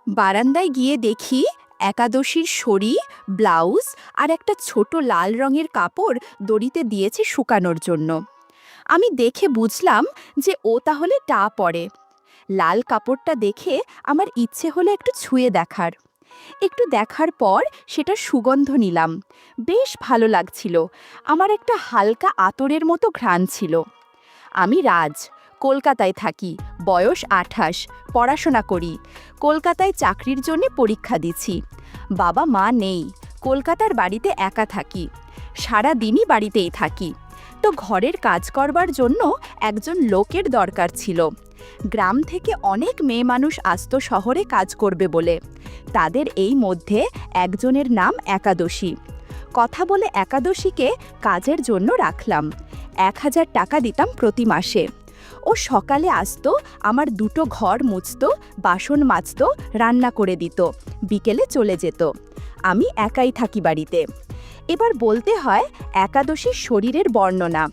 বারান্দায় গিয়ে দেখি একাদশীর শড়ি, ব্লাউজ আর একটা ছোট লাল রঙের কাপড় দড়িতে দিয়েছে শুকানোর জন্য। আমি দেখে বুঝলাম যে ও তাহলে টা পরে। লাল কাপড়টা দেখে আমার ইচ্ছে হলো একটু ছুঁয়ে দেখার। একটু দেখার পর সেটা সুগন্ধ নিলাম। বেশ ভালো লাগছিল। আমার একটা হালকা আতরের মতো ঘ্রাণ ছিল। আমি রাজ, কলকাতায় থাকি, বয়স ২৮, পড়াশোনা করি। কলকাতায় চাকরির জন্য পরীক্ষা দিচ্ছি। বাবা মা নেই, কলকাতার বাড়িতে একা থাকি। সারা দিনই বাড়িতেই থাকি। তো ঘরের কাজ করবার জন্য একজন লোকের দরকার ছিল। গ্রাম থেকে অনেক মেয়ে মানুষ আসতো শহরে কাজ করবে বলে। তাদের এই মধ্যে একজনের নাম একাদশী। কথা বলে একাদশীকে কাজের জন্য রাখলাম। ১,০০০ টাকা দিতাম প্রতি মাসে। ও সকালে আসতো, আমার দুটো ঘর মুছতো, বাসন মাজতো, রান্না করে দিত, বিকেলে চলে যেত। আমি একাই থাকি বাড়িতে। এবার বলতে হয় একাদশীর শরীরের বর্ণনা।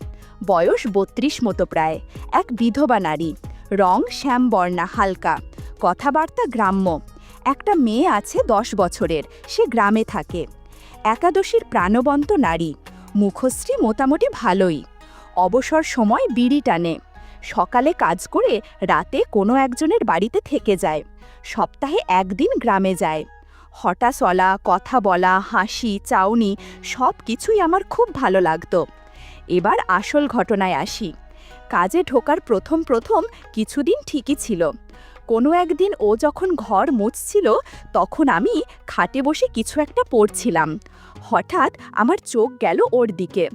বয়স ৩২ মতো প্রায়, এক বিধবা নারী, রং শ্যামবর্ণা হালকা, কথাবার্তা গ্রাম্য। একটা মেয়ে আছে ১০ বছরের, সে গ্রামে থাকে। একাদশীর প্রাণবন্ত নারী, মুখশ্রী মোটামুটি ভালোই। অবসর সময় বিড়ি টানে। সকালে কাজ করে রাতে কোনো একজনের বাড়িতে থেকে যায়। সপ্তাহে একদিন গ্রামে যায়। হঠাৎ চলা, কথা বলা, হাসি, চাউনি সব কিছুই আমার খুব ভালো লাগতো। এবার আসল ঘটনায় আসি। কাজে ঢোকার প্রথম প্রথম কিছুদিন ঠিকই ছিল। কোনো একদিন ও যখন ঘর মুছছিল, তখন আমি খাটে বসে কিছু একটা পড়ছিলাম। হঠাৎ আমার চোখ গেল ওর দিকে।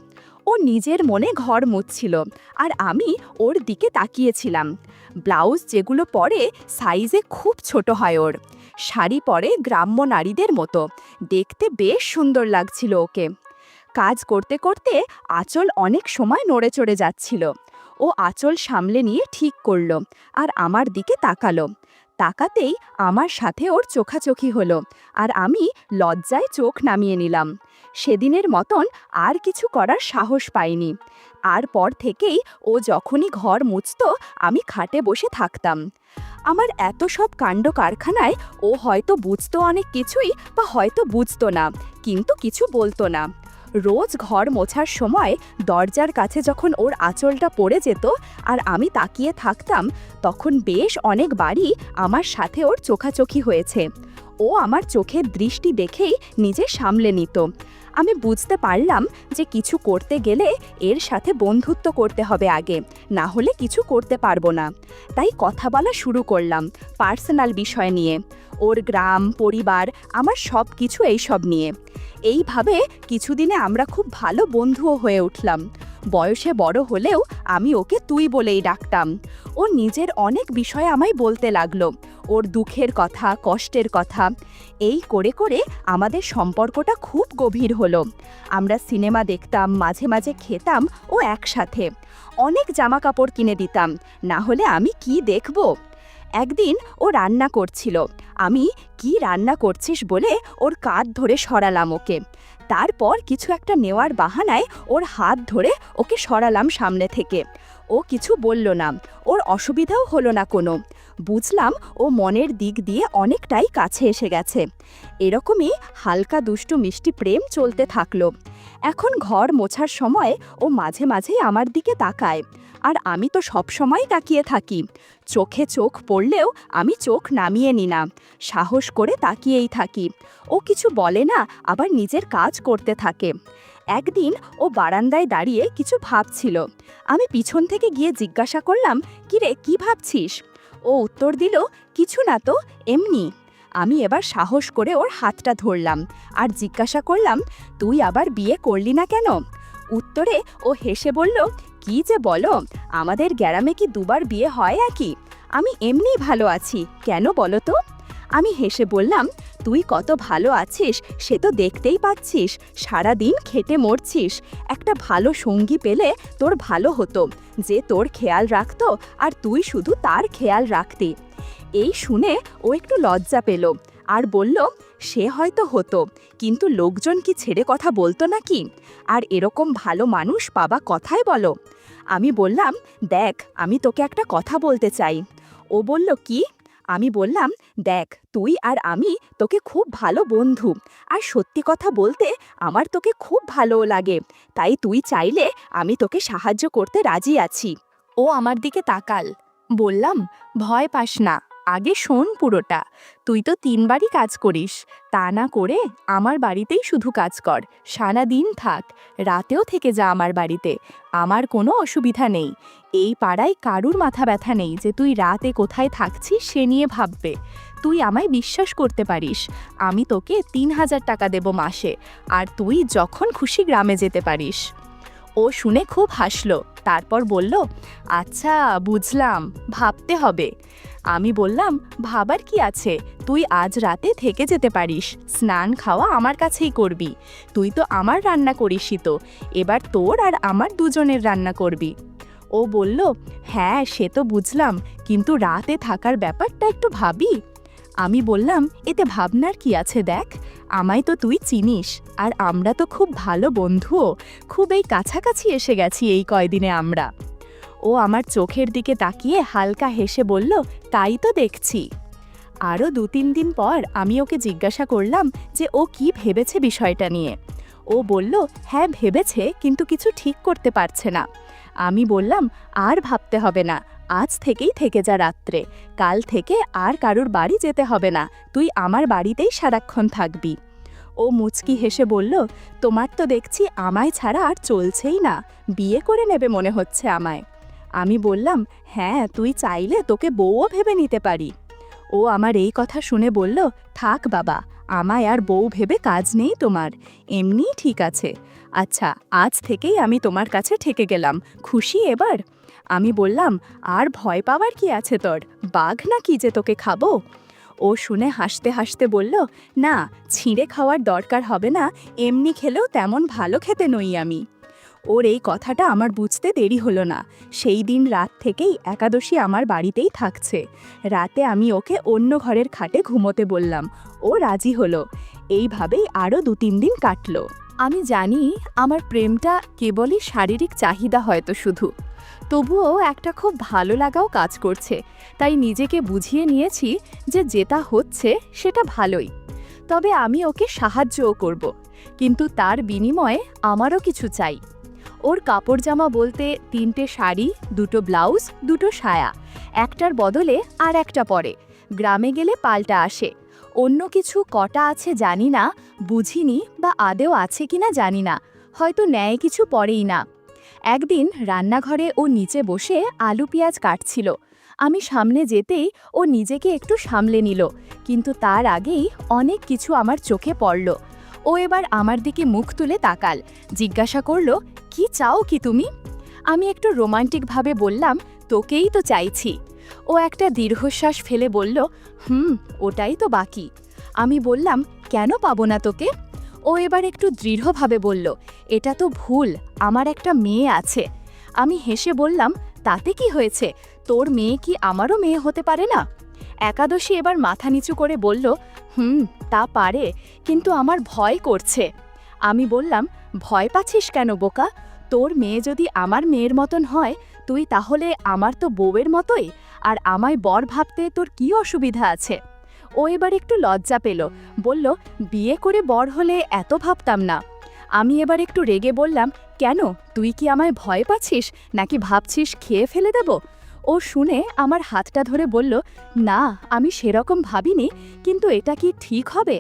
ও নিজের মনে ঘর মুছছিল, আর আমি ওর দিকে তাকিয়েছিলাম। ব্লাউজ যেগুলো পরে সাইজে খুব ছোট হয় ওর। শাড়ি পরে গ্রাম্য নারীদের মতো। দেখতে বেশ সুন্দর লাগছিল ওকে। কাজ করতে করতে আঁচল অনেক সময় নড়ে চড়ে যাচ্ছিল। ও আঁচল সামলে নিয়ে ঠিক করল, আর আমার দিকে তাকালো। তাকাতেই আমার সাথে ওর চোখাচোখি হলো, আর আমি লজ্জায় চোখ নামিয়ে নিলাম। সেদিনের মতন আর কিছু করার সাহস পাইনি। আর পর থেকেই ও যখনই ঘর মুছত, আমি খাটে বসে থাকতাম। আমার এত সব কাণ্ড কারখানায় ও হয়তো বুঝতো অনেক কিছুই, বা হয়তো বুঝতো না, কিন্তু কিছু বলতো না। রোজ ঘর মোছার সময় দরজার কাছে যখন ওর আঁচলটা পড়ে যেত আর আমি তাকিয়ে থাকতাম, তখন বেশ অনেকবারই আমার সাথে ওর চোখাচোখি হয়েছে। ও আমার চোখের দৃষ্টি দেখেই নিজে সামলে নিত। আমি বুঝতে পারলাম যে কিছু করতে গেলে এর সাথে বন্ধুত্ব করতে হবে আগে, না হলে কিছু করতে পারবো না। তাই কথা বলা শুরু করলাম পার্সোনাল বিষয় নিয়ে, ওর গ্রাম, পরিবার, আমার সব কিছু এইসব নিয়ে। এইভাবে কিছুদিনে আমরা খুব ভালো বন্ধুও হয়ে উঠলাম। বয়সে বড় হলেও আমি ওকে তুই বলেই ডাকতাম। ও নিজের অনেক বিষয় আমায় বলতে লাগলো, ওর দুঃখের কথা, কষ্টের কথা। এই করে করে আমাদের সম্পর্কটা খুব গভীর হলো। আমরা সিনেমা দেখতাম, মাঝে মাঝে খেতাম ও একসাথে। অনেক জামা কাপড় কিনে দিতাম, না হলে আমি কি দেখব। একদিন ও রান্না করছিল। আমি কি রান্না করছিস বলে ওর কাঁধ ধরে সরালাম ওকে। তারপর কিছু একটা নেওয়ার বাহানায় ওর হাত ধরে ওকে সরালাম সামনে থেকে। ও কিছু বলল না, ওর অসুবিধাও হলো না কোনো। বুঝলাম ও মনের দিক দিয়ে অনেকটাই কাছে এসে গেছে। এরকমই হালকা দুষ্টু মিষ্টি প্রেম চলতে থাকলো। এখন ঘর মোছার সময় ও মাঝে মাঝেই আমার দিকে তাকায়, আর আমি তো সব সময় তাকিয়ে থাকি। চোখে চোখ পড়লেও আমি চোখ নামিয়ে নি না, সাহস করে তাকিয়েই থাকি। ও কিছু বলে না, আবার নিজের কাজ করতে থাকে। একদিন ও বারান্দায় দাঁড়িয়ে কিছু ভাবছিল। আমি পিছন থেকে গিয়ে জিজ্ঞাসা করলাম, কিরে, কি ভাবছিস? ও উত্তর দিল, কিছু না তো, এমনি। আমি এবার সাহস করে ওর হাতটা ধরলাম আর জিজ্ঞাসা করলাম, তুই আবার বিয়ে করলি না কেন? উত্তরে ও হেসে বলল, কি যে বলো, আমাদের গ্রামে কি দুবার বিয়ে হয় কি? আমি এমনিই ভালো আছি, কেন বলো তো? আমি হেসে বললাম, তুই কত ভালো আছিস সে তো দেখতেই পাচ্ছিস, সারা দিন খেটে মরছিস। একটা ভালো সঙ্গী পেলে তোর ভালো হতো, যে তোর খেয়াল রাখতো আর তুই শুধু তার খেয়াল রাখতি। এই শুনে ও একটু লজ্জা পেল আর বলল, সে হয়তো হতো, কিন্তু লোকজন কি ছেড়ে কথা বলতো নাকি? আর এরকম ভালো মানুষ পাবা কথায় বলো। আমি বললাম, দেখ, আমি তোকে একটা কথা বলতে চাই। ও বলল, কি? আমি বললাম, দেখ তুই আর আমি তোকে খুব ভালো বন্ধু, আর সত্যি কথা বলতে আমার তোকে খুব ভালোও লাগে, তাই তুই চাইলে আমি তোকে সাহায্য করতে রাজি আছি। ও আমার দিকে তাকাল। বললাম, ভয় পাস না, আগে শোন পুরোটা। তুই তো 3বারই কাজ করিস, তা না করে আমার বাড়িতেই শুধু কাজ কর, সারাদিন থাক, রাতেও থেকে যা আমার বাড়িতে, আমার কোনো অসুবিধা নেই। এই পাড়ায় কারুর মাথা ব্যথা নেই যে তুই রাতে কোথায় থাকছিস সে নিয়ে ভাববে। তুই আমায় বিশ্বাস করতে পারিস, আমি তোকে 3000 টাকা দেব মাসে, আর তুই যখন খুশি গ্রামে যেতে পারিস। ও শুনে খুব হাসলো, তারপর বলল, আচ্ছা বুঝলাম, ভাবতে হবে। আমি বললাম, ভাবার কি আছে, তুই আজ রাতে থেকে যেতে পারিস, স্নান খাওয়া আমার কাছেই করবি, তুই তো আমার রান্না করিসই তো, এবার তোর আর আমার দুজনের রান্না করবি। ও বলল, হ্যাঁ সে তো বুঝলাম, কিন্তু রাতে থাকার ব্যাপারটা একটু ভাবি। আমি বললাম, এতে ভাবনার কি আছে, দেখ আমায় তো তুই চিনিস, আর আমরা তো খুব ভালো বন্ধুও, খুব এই কাছাকাছি এসে গেছি এই কয়দিনে আমরা। ও আমার চোখের দিকে তাকিয়ে হালকা হেসে বলল, তাই তো দেখছি। আরও 2-3 দিন পর আমি ওকে জিজ্ঞাসা করলাম যে ও কি ভেবেছে বিষয়টা নিয়ে। ও বলল, হ্যাঁ ভেবেছে, কিন্তু কিছু ঠিক করতে পারছে না। আমি বললাম, আর ভাবতে হবে না, আজ থেকেই থেকে যা রাত্রে, কাল থেকে আর কারুর বাড়ি যেতে হবে না, তুই আমার বাড়িতেই সারাক্ষণ থাকবি। ও মুচকি হেসে বলল, তোমার তো দেখছি আমায় ছাড়া আর চলছেই না, বিয়ে করে নেবে মনে হচ্ছে আমায়। আমি বললাম, হ্যাঁ তুই চাইলে তোকে বউও ভেবে নিতে পারি। ও আমার এই কথা শুনে বলল, থাক বাবা, আমায় আর বউ ভেবে কাজ নেই তোমার, এমনিই ঠিক আছে। আচ্ছা আজ থেকেই আমি তোমার কাছে ঠেকে গেলাম, খুশি এবার? আমি বললাম, আর ভয় পাওয়ার কি আছে তোর, বাঘ না কি যে তোকে খাবো? ও শুনে হাসতে হাসতে বলল, না ছিঁড়ে খাওয়ার দরকার হবে না, এমনি খেলেও তেমন ভালো খেতে নই আমি। ওর এই কথাটা আমার বুঝতে দেরি হলো না, সেই দিন রাত থেকেই একাদশী আমার বাড়িতেই থাকছে। রাতে আমি ওকে অন্য ঘরের খাটে ঘুমোতে বললাম, ও রাজি হলো। এইভাবেই আরও 2-3 দিন কাটলো। আমি জানি আমার প্রেমটা কেবলই শারীরিক চাহিদা হয়তো শুধু, তবুও একটা খুব ভালো লাগাও কাজ করছে, তাই নিজেকে বুঝিয়ে নিয়েছি যে যেটা হচ্ছে সেটা ভালোই। তবে আমি ওকে সাহায্যও করব, কিন্তু তার বিনিময়ে আমারও কিছু চাই। ওর কাপড় জামা বলতে 3টে শাড়ি, 2টো ব্লাউজ, 2টো সায়া, একটার বদলে আর একটা পরে, গ্রামে গেলে পাল্টা আসে। অন্য কিছু কটা আছে জানি না, বুঝিনি, বা আদেও আছে কিনা জানি না, হয়তো নেয় কিছু পরেই না। একদিন রান্নাঘরে ও নিচে বসে আলু পেঁয়াজ কাটছিল, আমি সামনে যেতেই ও নিজেকে একটু সামলে নিল, কিন্তু তার আগেই অনেক কিছু আমার চোখে পড়ল। ও এবার আমার দিকে মুখ তুলে তাকাল, জিজ্ঞাসা করল, কি চাও কি তুমি? আমি একটু রোমান্টিকভাবে বললাম, তোকেই তো চাইছি। ও একটা দীর্ঘশ্বাস ফেলে বলল, ওটাই তো বাকি। আমি বললাম, কেন পাবো না তোকে? ও এবার একটু দৃঢ়ভাবে বলল, এটা তো ভুল, আমার একটা মেয়ে আছে। আমি হেসে বললাম, তাতে কি হয়েছে, তোর মেয়ে কি আমারও মেয়ে হতে পারে না? একাদশী এবার মাথা নিচু করে বলল, তা পারে, কিন্তু আমার ভয় করছে। আমি বললাম, ভয় পাচ্ছিস কেন বোকা? তোর মেয়ে যদি আমার মেয়ের মতন হয়, তুই তাহলে আমার তো বউয়ের মতোই, আর আমায় বর ভাবতে তোর কি অসুবিধা আছে? ও এবার একটু লজ্জা পেল, বলল, বিয়ে করে বর হলে এত ভাবতাম না। আমি এবার একটু রেগে বললাম, কেন, তুই কি আমায় ভয় পাচ্ছিস, নাকি ভাবছিস খেয়ে ফেলে দেব? ও শুনে আমার হাতটা ধরে বলল, না আমি সেরকম ভাবিনি, কিন্তু এটা কি ঠিক হবে?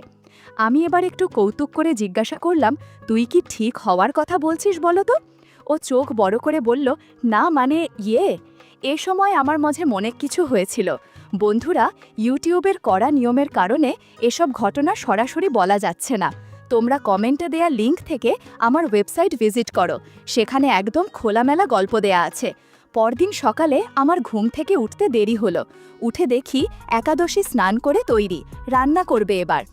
আমি এবার একটু কৌতুক করে জিজ্ঞাসা করলাম, তুই কি ঠিক হওয়ার কথা বলছিস বলো তো? ও চোখ বড় করে বলল, না মানে এ সময় আমার মাঝে মনে কিছু হয়েছিল। বন্ধুরা, ইউটিউবের কড়া নিয়মের কারণে এসব ঘটনা সরাসরি বলা যাচ্ছে না। তোমরা কমেন্টে দেয়া লিংক থেকে আমার ওয়েবসাইট ভিজিট করো, সেখানে একদম খোলামেলা গল্প দেয়া আছে। পরদিন সকালে আমার ঘুম থেকে উঠতে দেরি হলো। উঠে দেখি একাদশী স্নান করে তৈরি, রান্না করবে এবার।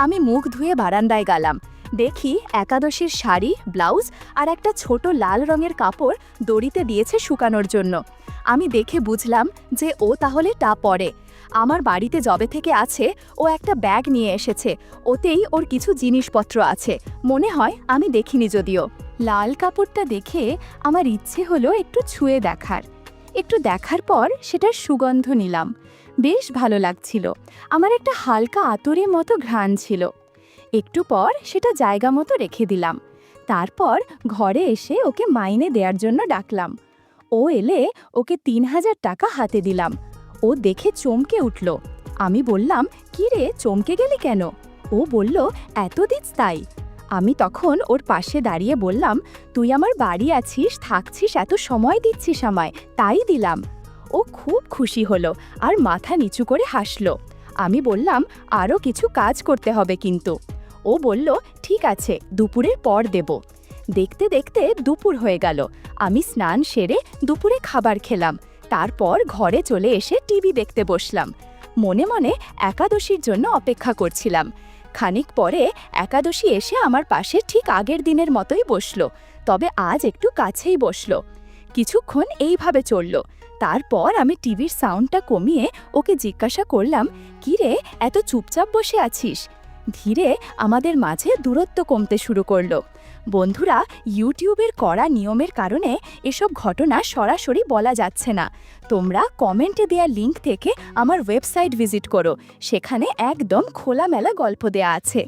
আমি মুখ ধুয়ে বারান্দায় গেলাম, দেখি একাদশীর শাড়ি, ব্লাউজ আর একটা ছোট লাল রঙের কাপড় দড়িতে দিয়েছে শুকানোর জন্য। আমি দেখে বুঝলাম যে ও তাহলে তা পরে। আমার বাড়িতে যবে থেকে আছে ও একটা ব্যাগ নিয়ে এসেছে, ওতেই ওর কিছু জিনিসপত্র আছে, মনে হয় আমি দেখিনি যদিও। লাল কাপড়টা দেখে আমার ইচ্ছে হলো একটু ছুঁয়ে দেখার। একটু দেখার পর সেটার সুগন্ধ নিলাম, বেশ ভালো লাগছিল। আমার একটা হালকা আতরের মতো ঘ্রাণ ছিল। একটু পর সেটা জায়গা মতো রেখে দিলাম। তারপর ঘরে এসে ওকে মাইনে দেওয়ার জন্য ডাকলাম। ও এলে ওকে ৩,০০০ টাকা হাতে দিলাম। ও দেখে চমকে উঠল। আমি বললাম, "কি রে, চমকে গেলি কেন?" ও বলল, "এত দিস তাই?" আমি তখন ওর পাশে দাঁড়িয়ে বললাম, "তুই আমার বাড়ি আছিস, থাকছিস, এত সময় দিচ্ছিস আমায়, তাই দিলাম।" ও খুব খুশি হলো আর মাথা নিচু করে হাসল। আমি বললাম, "আরও কিছু কাজ করতে হবে কিন্তু।" ও বলল, "ঠিক আছে, দুপুরের পর দেব।" দেখতে দেখতে দুপুর হয়ে গেল। আমি স্নান সেরে দুপুরে খাবার খেলাম। তারপর ঘরে চলে এসে টিভি দেখতে বসলাম। মনে মনে একাদশীর জন্য অপেক্ষা করছিলাম। খানিক পরে একাদশী এসে আমার পাশে ঠিক আগের দিনের মতোই বসলো, তবে আজ একটু কাছেই বসলো। কিছুক্ষণ এইভাবে চলল। তারপর আমি টিভির সাউন্ডটা কমিয়ে ওকে জিজ্ঞাসা করলাম, "কি রে, এত চুপচাপ বসে আছিস?" ধীরে আমাদের মাঝে দূরত্ব কমতে শুরু করলো। বন্ধুরা, ইউটিউবের কড়া নিয়মের কারণে এসব ঘটনা সরাসরি বলা যাচ্ছে না। তোমরা কমেন্টে দেয়া লিংক থেকে আমার ওয়েবসাইট ভিজিট করো, সেখানে একদম খোলামেলা গল্প দেয়া আছে।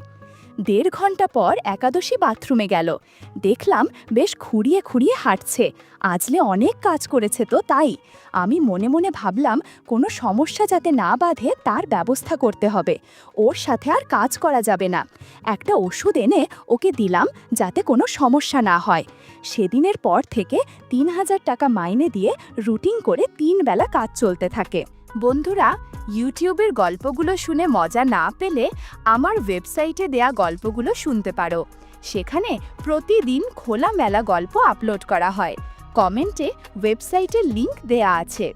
১.৫ ঘন্টা পর একাদশী বাথরুমে গেল। দেখলাম বেশ খুঁড়িয়ে খুঁড়িয়ে হাঁটছে। আজলে অনেক কাজ করেছে তো, তাই। আমি মনে মনে ভাবলাম কোনো সমস্যা যাতে না বাঁধে তার ব্যবস্থা করতে হবে। ওর সাথে আর কাজ করা যাবে না। একটা ওষুধ এনে ওকে দিলাম যাতে কোনো সমস্যা না হয়। সেদিনের পর থেকে ৩,০০০ টাকা মাইনে দিয়ে রুটিন করে ৩ বেলা কাজ চলতে থাকে। বন্ধুরা, ইউটিউবের গল্পগুলো শুনে মজা না পেলে আমার ওয়েবসাইটে দেয়া গল্পগুলো শুনতে পারো। সেখানে প্রতিদিন খোলামেলা গল্প আপলোড করা হয়। কমেন্টে ওয়েবসাইটের লিংক দেয়া আছে।